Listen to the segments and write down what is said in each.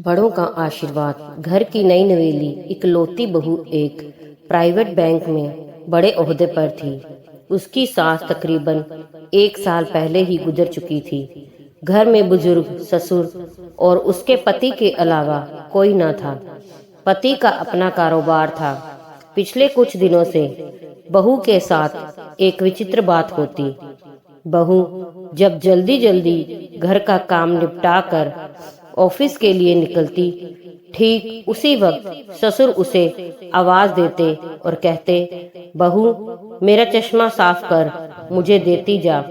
बड़ों का आशीर्वाद। घर की नई नवेली इकलौती बहू एक प्राइवेट बैंक में बड़े ओहदे पर थी। उसकी सास तकरीबन 1 साल पहले ही गुजर चुकी थी। घर में बुजुर्ग ससुर और उसके पति के अलावा कोई न था। पति का अपना कारोबार था। पिछले कुछ दिनों से बहू के साथ एक विचित्र बात होती। बहू जब जल्दी जल्दी घर का काम निपटा कर ऑफिस के लिए निकलती, ठीक उसी वक्त ससुर उसे आवाज देते और कहते, बहू मेरा चश्मा साफ कर मुझे देती जा।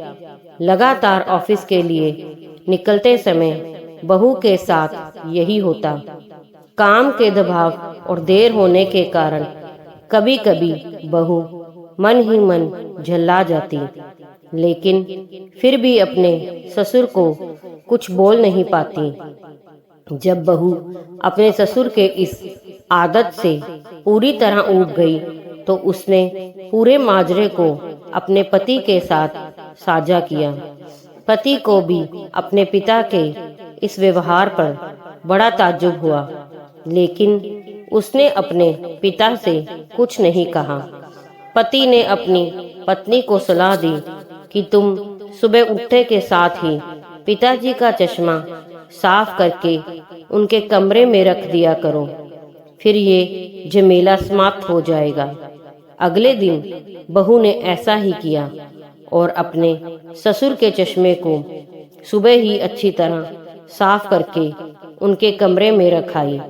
लगातार ऑफिस के लिए निकलते समय बहू के साथ यही होता। काम के दबाव और देर होने के कारण कभी कभी बहू मन ही मन झल्ला जाती, लेकिन फिर भी अपने ससुर को कुछ बोल नहीं पाती। जब बहू अपने ससुर के इस आदत से पूरी तरह ऊब गई तो उसने पूरे माजरे को अपने पति के साथ साझा किया। पति को भी अपने पिता के इस व्यवहार पर बड़ा ताज्जुब हुआ, लेकिन उसने अपने पिता से कुछ नहीं कहा। पति ने अपनी पत्नी को सलाह दी कि तुम सुबह उठते के साथ ही पिताजी का चश्मा साफ करके उनके कमरे में रख दिया करो, फिर ये झमेला समाप्त हो जाएगा। अगले दिन बहू ने ऐसा ही किया और अपने ससुर के चश्मे को सुबह ही अच्छी तरह साफ करके उनके कमरे में रखाई।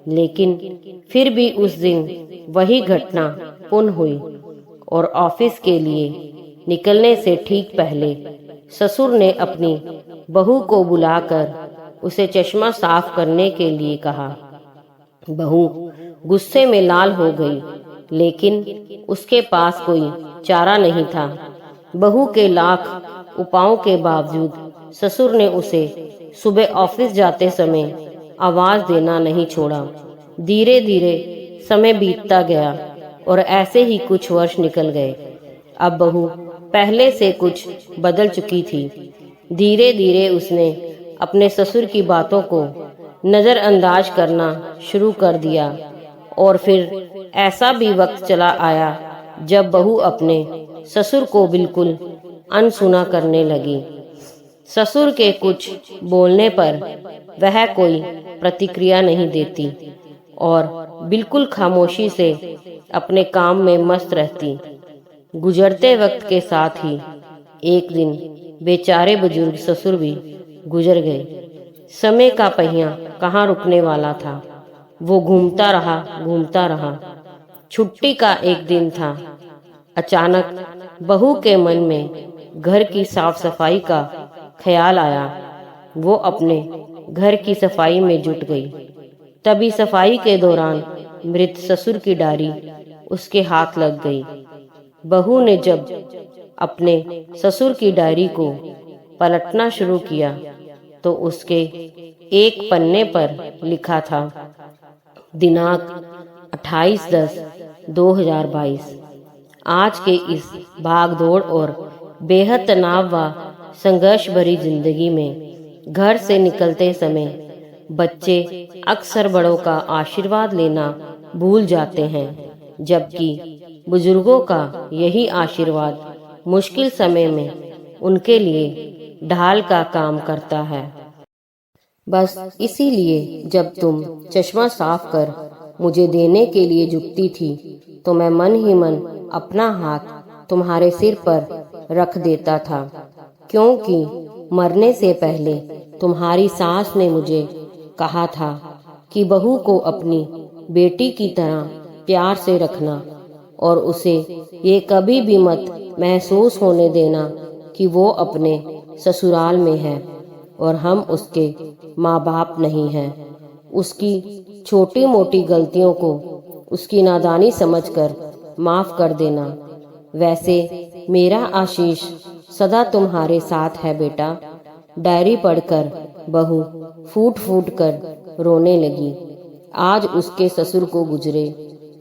लेकिन फिर भी उस दिन वही घटना पुनः हुई और ऑफिस के लिए निकलने से ठीक पहले ससुर ने अपनी बहू को बुलाकर उसे चश्मा साफ करने के लिए कहा। बहू गुस्से में लाल हो गई, लेकिन उसके पास कोई चारा नहीं था। बहू के लाख उपायों के बावजूद ससुर ने उसे सुबह ऑफिस जाते समय आवाज देना नहीं छोड़ा। धीरे धीरे समय बीतता गया और ऐसे ही कुछ वर्ष निकल गए। अब बहू पहले से कुछ बदल चुकी थी। धीरे धीरे उसने अपने ससुर की बातों को नज़रअंदाज करना शुरू कर दिया और फिर ऐसा भी वक्त चला आया जब बहू अपने ससुर को बिल्कुल अनसुना करने लगी। ससुर के कुछ बोलने पर वह कोई प्रतिक्रिया नहीं देती और बिल्कुल खामोशी से अपने काम में मस्त रहती। गुजरते वक्त के साथ ही एक दिन बेचारे बुजुर्ग ससुर भी गुजर गए। समय का पहिया कहाँ रुकने वाला था, वो घूमता रहा। छुट्टी का एक दिन था। अचानक बहू के मन में घर की साफ सफाई का ख्याल आया। वो अपने घर की सफाई में जुट गई। तभी सफाई के दौरान मृत ससुर की डायरी उसके हाथ लग गई। बहू ने जब अपने ससुर की डायरी को पलटना शुरू किया तो उसके एक पन्ने पर लिखा था, दिनांक 28/10/2022। आज के इस भागदौड़ और बेहद तनाव व संघर्ष भरी जिंदगी में घर से निकलते समय बच्चे अक्सर बड़ों का आशीर्वाद लेना भूल जाते हैं, जबकि बुजुर्गों का यही आशीर्वाद मुश्किल समय में उनके लिए ढाल का काम करता है। बस इसीलिए जब तुम चश्मा साफ कर मुझे देने के लिए झुकती थी तो मैं मन ही मन अपना हाथ तुम्हारे सिर पर रख देता था, क्योंकि मरने से पहले तुम्हारी सास ने मुझे कहा था कि बहू को अपनी बेटी की तरह प्यार से रखना और उसे ये कभी भी मत महसूस होने देना कि वो अपने ससुराल में है और हम उसके माँ बाप नहीं हैं। उसकी छोटी मोटी गलतियों को उसकी नादानी समझकर माफ कर देना। वैसे मेरा आशीष सदा तुम्हारे साथ है बेटा। डायरी पढ़कर बहू फूट फूट कर रोने लगी। आज उसके ससुर को गुजरे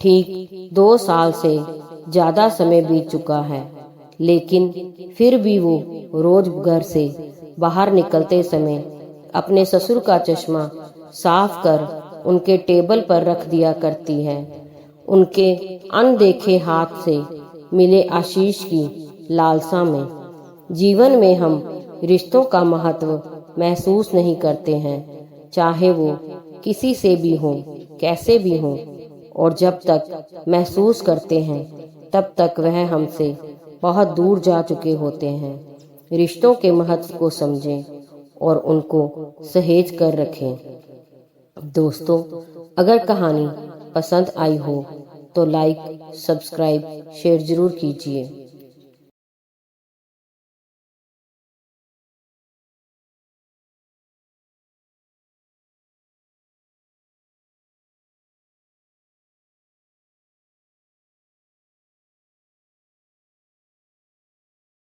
ठीक 2 साल से ज्यादा समय बीत चुका है, लेकिन फिर भी वो रोज घर से बाहर निकलते समय अपने ससुर का चश्मा साफ कर उनके टेबल पर रख दिया करती है। उनके अनदेखे हाथ से मिले आशीष की लालसा में जीवन में हम रिश्तों का महत्व महसूस नहीं करते हैं, चाहे वो किसी से भी हो, कैसे भी हो। और जब तक महसूस करते हैं तब तक वह हमसे बहुत दूर जा चुके होते हैं। रिश्तों के महत्व को समझें और उनको सहेज कर रखें। दोस्तों, अगर कहानी पसंद आई हो तो लाइक, सब्सक्राइब, शेयर जरूर कीजिए।